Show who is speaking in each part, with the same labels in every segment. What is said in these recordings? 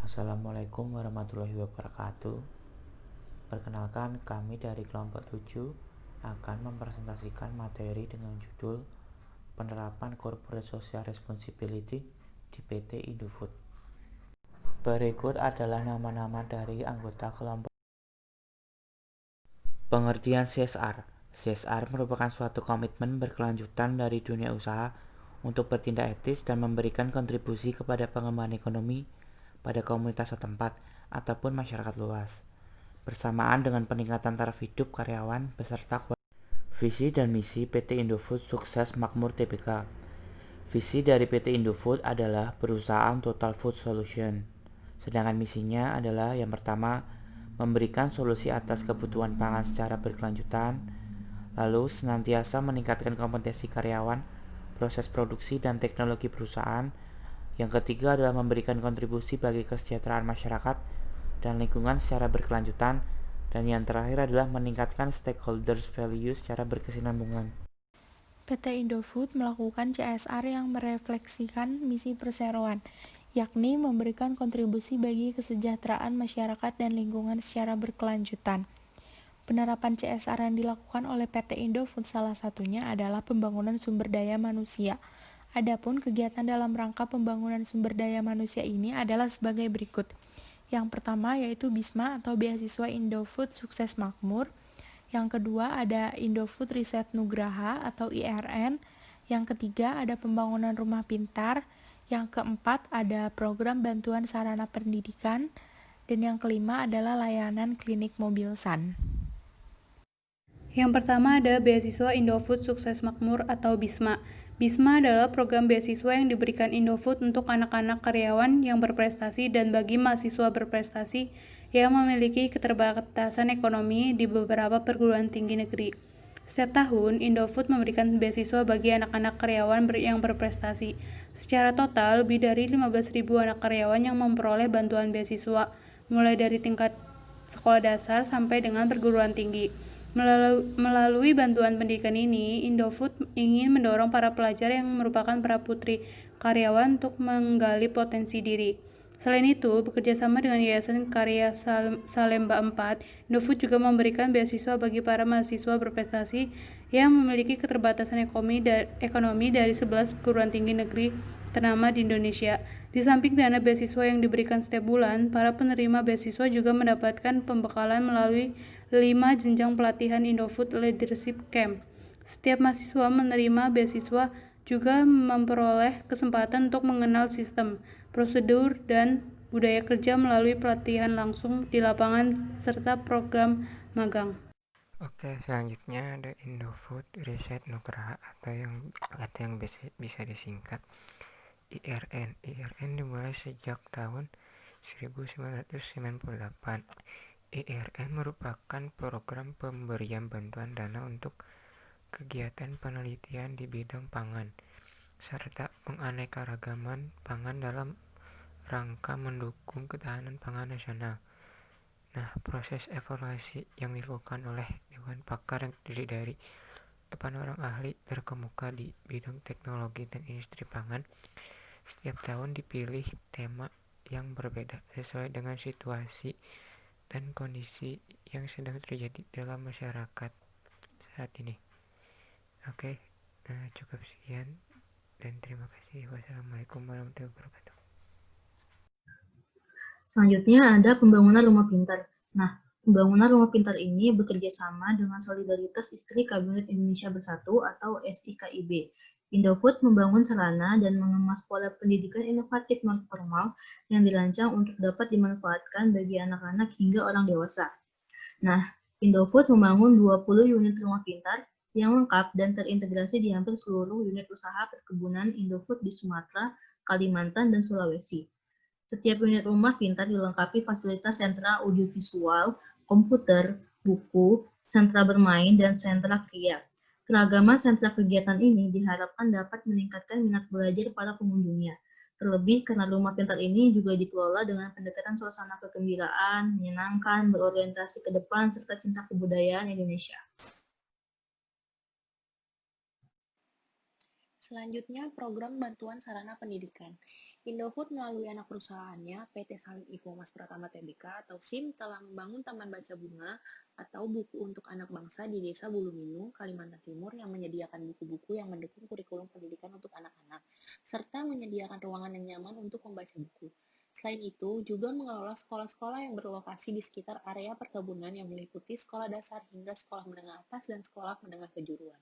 Speaker 1: Assalamualaikum warahmatullahi wabarakatuh. Perkenalkan, kami dari kelompok 7 akan mempresentasikan materi dengan judul Penerapan Corporate Social Responsibility di PT Indofood. Berikut adalah nama-nama dari anggota kelompok. Pengertian CSR. CSR merupakan suatu komitmen berkelanjutan dari dunia usaha untuk bertindak etis dan memberikan kontribusi kepada pengembangan ekonomi pada komunitas setempat ataupun masyarakat luas, bersamaan dengan peningkatan taraf hidup karyawan beserta visi dan misi PT Indofood Sukses Makmur Tbk. Visi dari PT Indofood adalah perusahaan Total Food Solution, sedangkan misinya adalah yang pertama, memberikan solusi atas kebutuhan pangan secara berkelanjutan, lalu senantiasa meningkatkan kompetensi karyawan, proses produksi dan teknologi perusahaan. Yang ketiga adalah memberikan kontribusi bagi kesejahteraan masyarakat dan lingkungan secara berkelanjutan, dan yang terakhir adalah meningkatkan stakeholders value secara berkesinambungan.
Speaker 2: PT Indofood melakukan CSR yang merefleksikan misi perseroan, yakni memberikan kontribusi bagi kesejahteraan masyarakat dan lingkungan secara berkelanjutan. Penerapan CSR yang dilakukan oleh PT Indofood salah satunya adalah pembangunan sumber daya manusia. Adapun kegiatan dalam rangka pembangunan sumber daya manusia ini adalah sebagai berikut. Yang pertama yaitu BISMA atau Beasiswa Indofood Sukses Makmur. Yang kedua ada Indofood Riset Nugraha atau IRN. Yang ketiga ada pembangunan rumah pintar. Yang keempat ada program bantuan sarana pendidikan. Dan yang kelima adalah layanan klinik mobil SAN.
Speaker 3: Yang pertama ada Beasiswa Indofood Sukses Makmur atau BISMA. BISMA adalah program beasiswa yang diberikan Indofood untuk anak-anak karyawan yang berprestasi dan bagi mahasiswa berprestasi yang memiliki keterbatasan ekonomi di beberapa perguruan tinggi negeri. Setiap tahun, Indofood memberikan beasiswa bagi anak-anak karyawan yang berprestasi. Secara total, lebih dari 15.000 anak karyawan yang memperoleh bantuan beasiswa, mulai dari tingkat sekolah dasar sampai dengan perguruan tinggi. Melalui bantuan pendidikan ini, Indofood ingin mendorong para pelajar yang merupakan para putri karyawan untuk menggali potensi diri. Selain itu, bekerjasama dengan Yayasan Karya Salemba 4, Indofood juga memberikan beasiswa bagi para mahasiswa berprestasi yang memiliki keterbatasan ekonomi dari 11 perguruan tinggi negeri ternama di Indonesia. Di samping dana beasiswa yang diberikan setiap bulan, para penerima beasiswa juga mendapatkan pembekalan melalui 5 jenjang pelatihan Indofood Leadership Camp. Setiap mahasiswa menerima beasiswa juga memperoleh kesempatan untuk mengenal sistem, prosedur, dan budaya kerja melalui pelatihan langsung di lapangan serta program magang.
Speaker 4: Oke, selanjutnya ada Indofood Riset Nugraha atau yang bisa disingkat IRN. IRN dimulai sejak tahun 1998. IRN merupakan program pemberian bantuan dana untuk kegiatan penelitian di bidang pangan serta penganekaragaman pangan dalam rangka mendukung ketahanan pangan nasional. Nah, proses evaluasi yang dilakukan oleh Dewan Pakar yang terdiri dari 8 orang ahli terkemuka di bidang teknologi dan industri pangan. Setiap tahun dipilih tema yang berbeda sesuai dengan situasi dan kondisi yang sedang terjadi dalam masyarakat saat ini. Oke, cukup sekian dan terima kasih. Wassalamualaikum warahmatullahi wabarakatuh.
Speaker 5: Selanjutnya ada pembangunan rumah pintar. Nah, pembangunan rumah pintar ini bekerja sama dengan Solidaritas Istri Kabinet Indonesia Bersatu atau SIKIB. Indofood membangun sarana dan mengemas pola pendidikan inovatif non-formal yang dirancang untuk dapat dimanfaatkan bagi anak-anak hingga orang dewasa. Nah, Indofood membangun 20 unit rumah pintar yang lengkap dan terintegrasi di hampir seluruh unit usaha perkebunan Indofood di Sumatera, Kalimantan, dan Sulawesi. Setiap unit rumah pintar dilengkapi fasilitas sentra audiovisual, komputer, buku, sentra bermain, dan sentra kria. Keragaman sentra kegiatan ini diharapkan dapat meningkatkan minat belajar para pengunjungnya. Terlebih karena rumah pintar ini juga dikelola dengan pendekatan suasana kegembiraan, menyenangkan, berorientasi ke depan, serta cinta kebudayaan Indonesia.
Speaker 2: Selanjutnya, program bantuan sarana pendidikan.
Speaker 6: Indofood melalui anak perusahaannya, PT Salim Infomas Pratama Tbk atau SIM telah membangun Taman Baca Bunga atau buku untuk anak bangsa di Desa Buluminung, Kalimantan Timur yang menyediakan buku-buku yang mendukung kurikulum pendidikan untuk anak-anak, serta menyediakan ruangan yang nyaman untuk membaca buku. Selain itu, juga mengelola sekolah-sekolah yang berlokasi di sekitar area perkebunan yang meliputi sekolah dasar hingga sekolah menengah atas dan sekolah menengah kejuruan.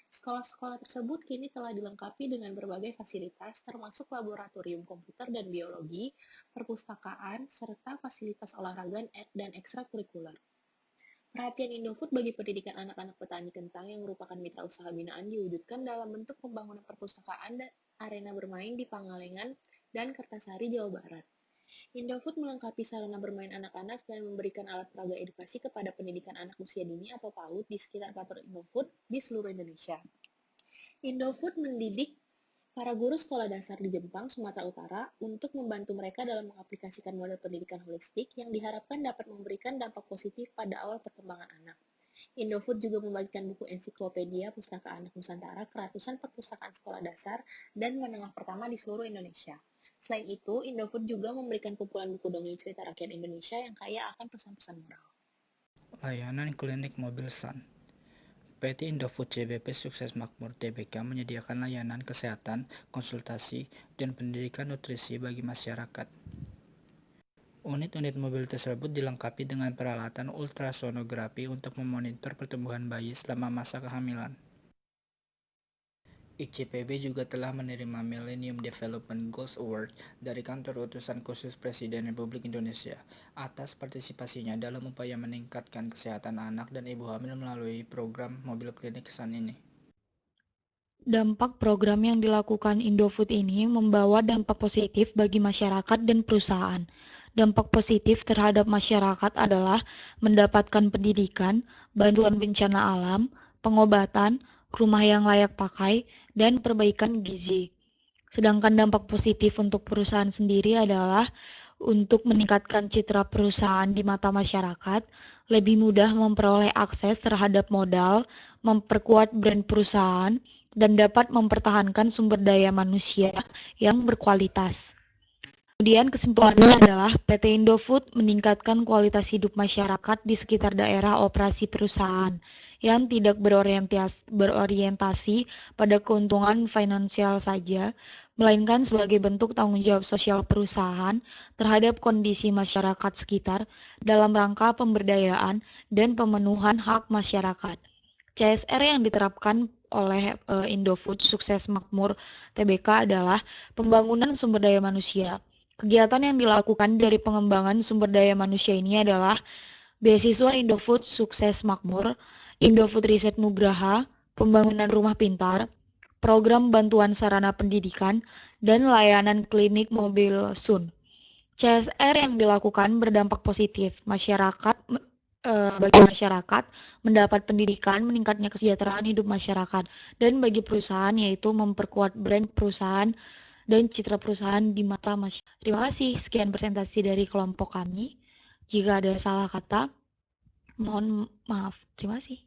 Speaker 6: Sekolah-sekolah tersebut kini telah dilengkapi dengan berbagai fasilitas termasuk laboratorium komputer dan biologi, perpustakaan, serta fasilitas olahraga dan ekstrakurikuler. Perhatian Indofood bagi pendidikan anak-anak petani kentang yang merupakan mitra usaha binaan diwujudkan dalam bentuk pembangunan perpustakaan dan arena bermain di Pangalengan dan Kertasari, Jawa Barat. Indofood melengkapi sarana bermain anak-anak dan memberikan alat peraga edukasi kepada pendidikan anak usia dini atau PAUD di sekitar kantor Indofood di seluruh Indonesia. Indofood mendidik para guru sekolah dasar di Jepang, Sumatera Utara untuk membantu mereka dalam mengaplikasikan model pendidikan holistik yang diharapkan dapat memberikan dampak positif pada awal perkembangan anak. Indofood juga membagikan buku ensiklopedia Pustaka Anak Nusantara ke ratusan perpustakaan sekolah dasar dan menengah pertama di seluruh Indonesia. Selain itu, Indofood juga memberikan kumpulan buku dongeng cerita rakyat Indonesia yang kaya akan pesan-pesan moral.
Speaker 7: Layanan klinik mobil SAN. PT Indofood CBP Sukses Makmur Tbk menyediakan layanan kesehatan, konsultasi, dan pendidikan nutrisi bagi masyarakat. Unit-unit mobil tersebut dilengkapi dengan peralatan ultrasonografi untuk memonitor pertumbuhan bayi selama masa kehamilan. ICPB juga telah menerima Millennium Development Goals Award dari Kantor Utusan Khusus Presiden Republik Indonesia atas partisipasinya dalam upaya meningkatkan kesehatan anak dan ibu hamil melalui program mobil klinik SAN ini.
Speaker 2: Dampak program yang dilakukan Indofood ini membawa dampak positif bagi masyarakat dan perusahaan. Dampak positif terhadap masyarakat adalah mendapatkan pendidikan, bantuan bencana alam, pengobatan, rumah yang layak pakai, dan perbaikan gizi. Sedangkan dampak positif untuk perusahaan sendiri adalah untuk meningkatkan citra perusahaan di mata masyarakat, lebih mudah memperoleh akses terhadap modal, memperkuat brand perusahaan, dan dapat mempertahankan sumber daya manusia yang berkualitas. Kemudian kesimpulannya adalah PT Indofood meningkatkan kualitas hidup masyarakat di sekitar daerah operasi perusahaan yang tidak berorientasi pada keuntungan finansial saja, melainkan sebagai bentuk tanggung jawab sosial perusahaan terhadap kondisi masyarakat sekitar dalam rangka pemberdayaan dan pemenuhan hak masyarakat. CSR yang diterapkan oleh Indofood Sukses Makmur Tbk adalah pembangunan sumber daya manusia. Kegiatan yang dilakukan dari pengembangan sumber daya manusia ini adalah beasiswa Indofood Sukses Makmur, Indofood Riset Nugraha, pembangunan rumah pintar, program bantuan sarana pendidikan, dan layanan klinik mobil SUN. CSR yang dilakukan berdampak positif bagi masyarakat, mendapat pendidikan, meningkatnya kesejahteraan hidup masyarakat, dan bagi perusahaan yaitu memperkuat brand perusahaan dan citra perusahaan di mata masyarakat. Terima kasih, sekian presentasi dari kelompok kami. Jika ada salah kata, mohon maaf. Terima kasih.